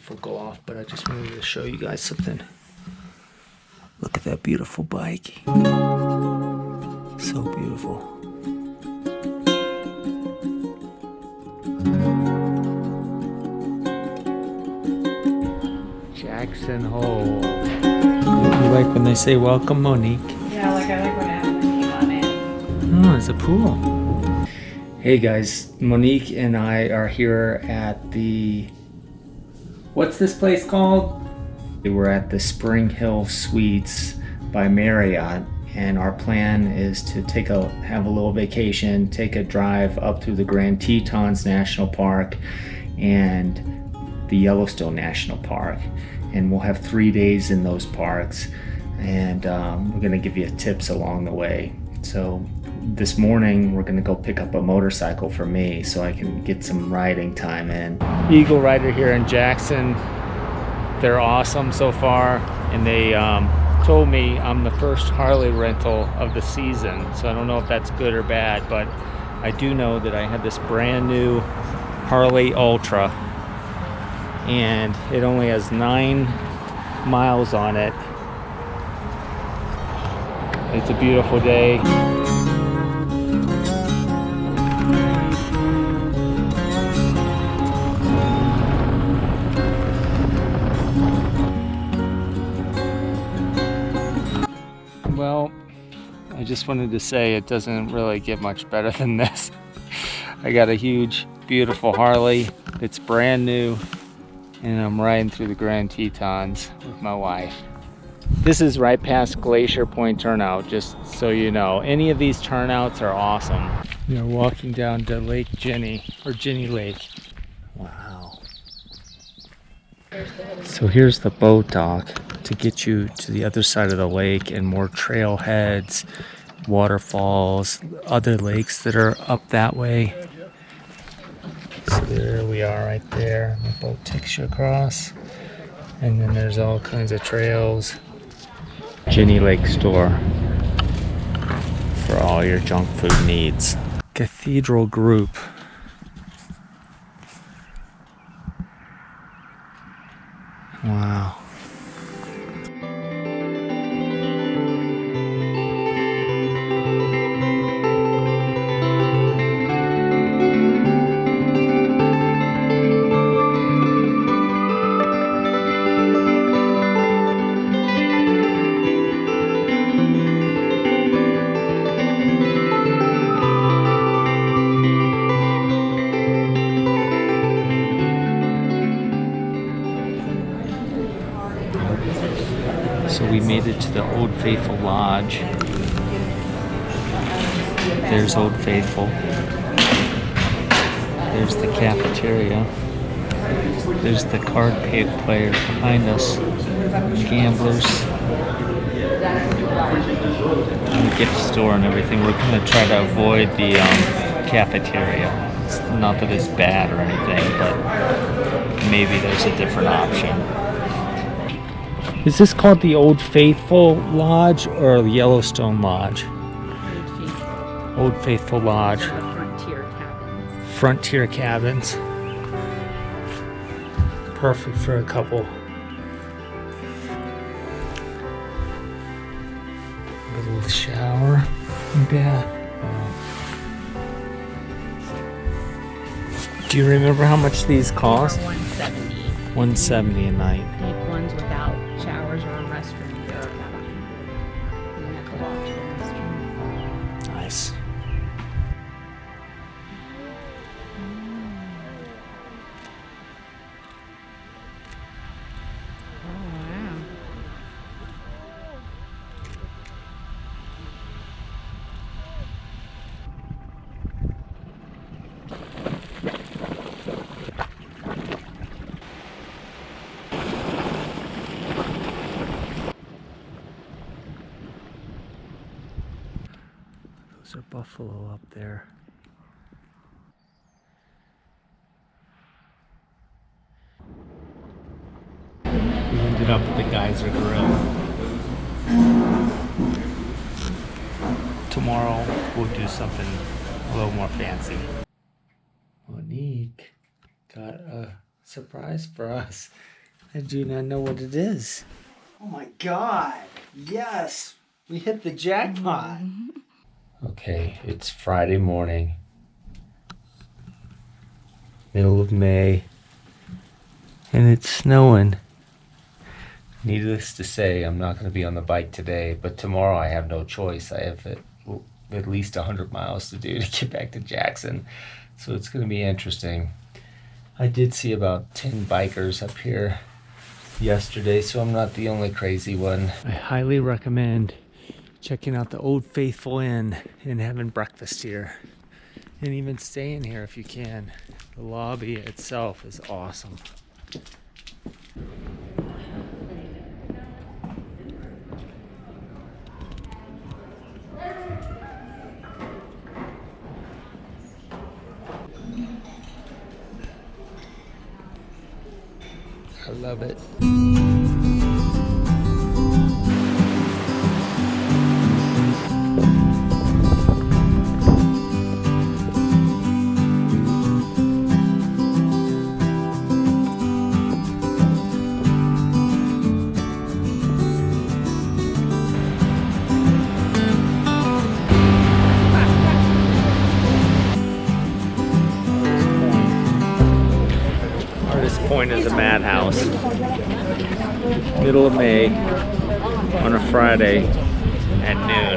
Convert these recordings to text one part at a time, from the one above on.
Will go off, but I just wanted to show you guys something. Look at that beautiful bike. So beautiful. Jackson Hole. You like when they say welcome, Monique? Yeah, I like when Ashley came on in. Oh, it's a pool. Hey guys, Monique and I are here at the... What's this place called? We're at the Spring Hill Suites by Marriott, and our plan is to have a little vacation, take a drive up through the Grand Tetons National Park and the Yellowstone National Park. And we'll have 3 days in those parks, and we're gonna give you tips along the way. So this morning we're gonna go pick up a motorcycle for me so I can get some riding time in. Eagle Rider here in Jackson. They're awesome so far, and they told me I'm the first Harley rental of the season, so I don't know if that's good or bad, but I do know that I have this brand new Harley Ultra, and it only has 9 miles on it. It's a beautiful day. Well, I just wanted to say it doesn't really get much better than this. I got a huge, beautiful Harley. It's brand new, and I'm riding through the Grand Tetons with my wife. This is right past Glacier Point Turnout, just so you know. Any of these turnouts are awesome. We are walking down to Lake Jenny, or Jenny Lake. Wow. So here's the boat dock to get you to the other side of the lake, and more trailheads, waterfalls, other lakes that are up that way. So there we are right there. The boat takes you across, and then there's all kinds of trails. Jenny Lake store for all your junk food needs. Cathedral Group. Wow. So we made it to the Old Faithful Lodge. There's Old Faithful. There's the cafeteria. There's the card players behind us. Gamblers. And the gift store and everything. We're going to try to avoid the cafeteria. It's not that it's bad or anything, but maybe there's a different option. Is this called the Old Faithful Lodge or the Yellowstone Lodge? Old Faithful Lodge. Frontier cabins. Frontier cabins. Perfect for a couple. A little shower and bath. Do you remember how much these cost? $170. $170 a night. The ones without showers or a restroom, they're about $100. You have to walk to the restroom. Nice. Oh, wow. Those are buffalo up there. We ended up at the Geyser Grill. Tomorrow we'll do something a little more fancy. Monique got surprise for us. I do not know what it is. Oh my God. Yes. We hit the jackpot. Okay, it's Friday morning. Middle of May. And it's snowing. Needless to say, I'm not going to be on the bike today, but tomorrow I have no choice. I have at least 100 miles to do to get back to Jackson. So it's going to be interesting. I did see about 10 bikers up here yesterday, so I'm not the only crazy one. I highly recommend checking out the Old Faithful Inn and having breakfast here. And even staying here if you can. The lobby itself is awesome. I love it. Artist Point is a madhouse. Middle of May on a Friday at noon.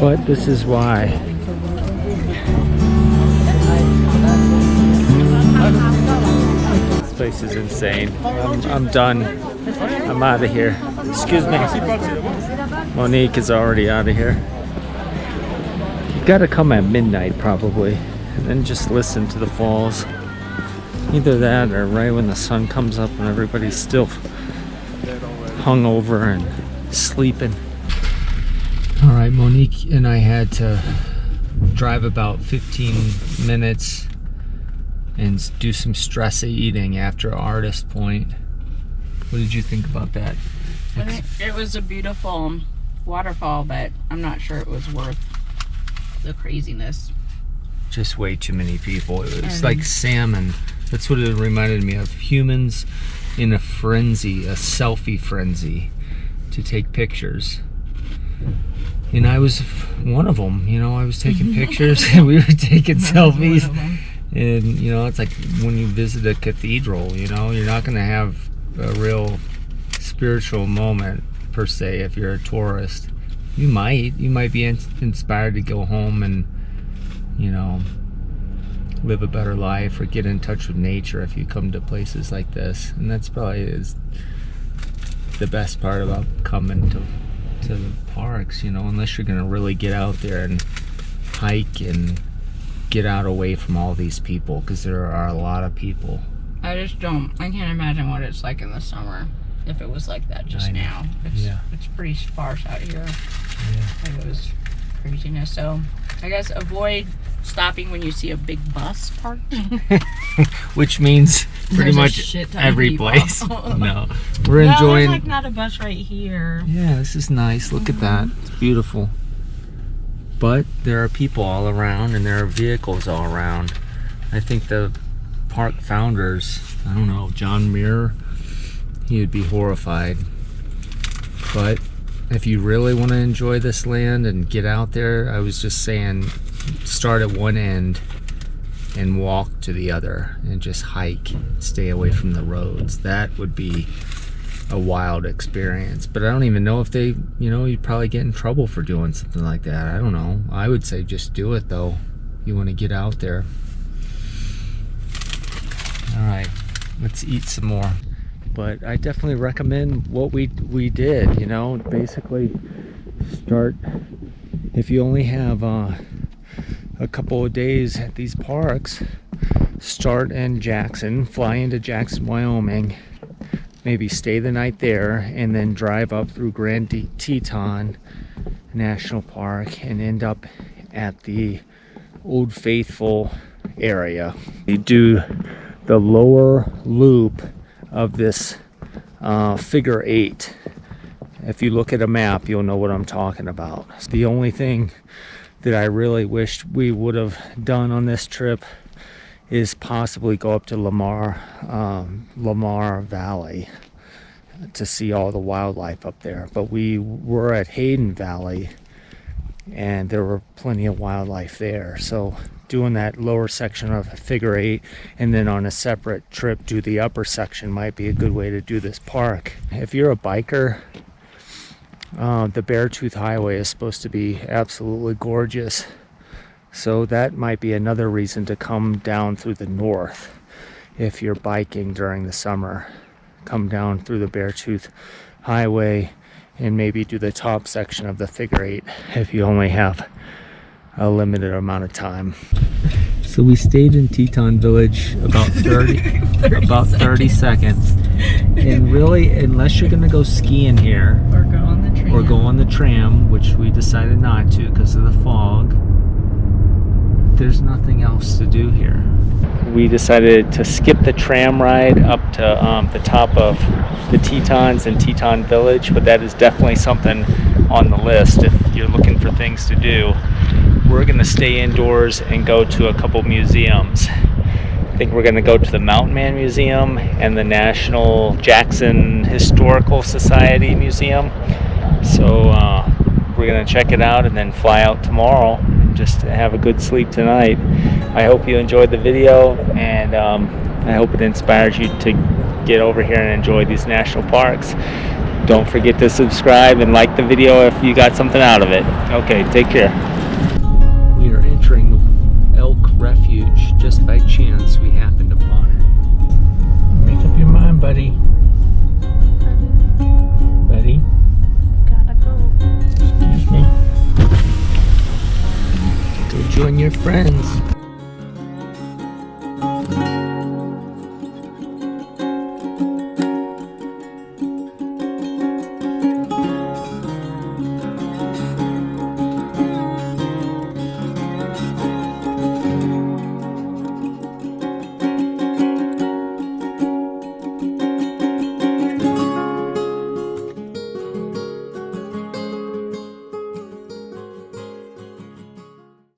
But this is why. This place is insane. I'm done. I'm out of here. Excuse me. Monique is already out of here. You gotta come at midnight probably, and then just listen to the falls. Either that or right when the sun comes up and everybody's still hungover and sleeping. Alright, Monique and I had to drive about 15 minutes and do some stress eating after Artist Point. What did you think about that? I think it was a beautiful waterfall, but I'm not sure it was worth the craziness. Just way too many people. It was like salmon. That's what it reminded me of. Humans in a frenzy, a selfie frenzy to take pictures. And I was one of them, you know, I was taking pictures and we were taking selfies. And, you know, it's like when you visit a cathedral, you know, you're not going to have a real spiritual moment per se if you're a tourist. You might be inspired to go home and, you know, live a better life or get in touch with nature if you come to places like this. And that's probably is the best part about coming to the parks, you know, unless you're gonna really get out there and hike and get out away from all these people, because there are a lot of people. I can't imagine what it's like in the summer if it was like that just now. It's pretty sparse out here. Yeah. It was craziness. So I guess avoid stopping when you see a big bus parked. Which means pretty much every place. No, we're enjoying. There's like not a bus right here. Yeah, this is nice. Look at that. It's beautiful. But there are people all around and there are vehicles all around. I think the park founders, I don't know, John Muir, he would be horrified. But if you really want to enjoy this land and get out there, I was just saying, start at one end and walk to the other and just hike, stay away from the roads. That would be a wild experience. But I don't even know if they, you know, you'd probably get in trouble for doing something like that. I don't know. I would say just do it though. You want to get out there. All right, let's eat some more. But I definitely recommend what we did, you know, basically start, if you only have a couple of days at these parks, start in Jackson, fly into Jackson, Wyoming, maybe stay the night there, and then drive up through Grand Teton National Park and end up at the Old Faithful area. You do the lower loop of this figure 8 If you look at a map, you'll know what I'm talking about. The only thing that I really wished we would have done on this trip is possibly go up to Lamar Valley to see all the wildlife up there. But we were at Hayden Valley and there were plenty of wildlife there. So doing that lower section of Figure 8 and then on a separate trip do the upper section might be a good way to do this park. If you're a biker, the Beartooth Highway is supposed to be absolutely gorgeous. So that might be another reason to come down through the north if you're biking during the summer. Come down through the Beartooth Highway and maybe do the top section of the Figure 8 if you only have a limited amount of time. So we stayed in Teton Village about 30 seconds. And really, unless you're gonna go skiing here or go on the tram, which we decided not to because of the fog, there's nothing else to do here. We decided to skip the tram ride up to the top of the Tetons and Teton Village, but that is definitely something on the list if you're looking for things to do. We're going to stay indoors and go to a couple museums. I think we're going to go to the Mountain Man Museum and the National Jackson Historical Society Museum. So we're going to check it out and then fly out tomorrow and just have a good sleep tonight. I hope you enjoyed the video, and I hope it inspires you to get over here and enjoy these national parks. Don't forget to subscribe and like the video if you got something out of it. Okay, take care. We are entering Elk Refuge. Just by chance we happened upon it. Make up your mind, buddy. Buddy? Gotta go. Excuse me. Go join your friends.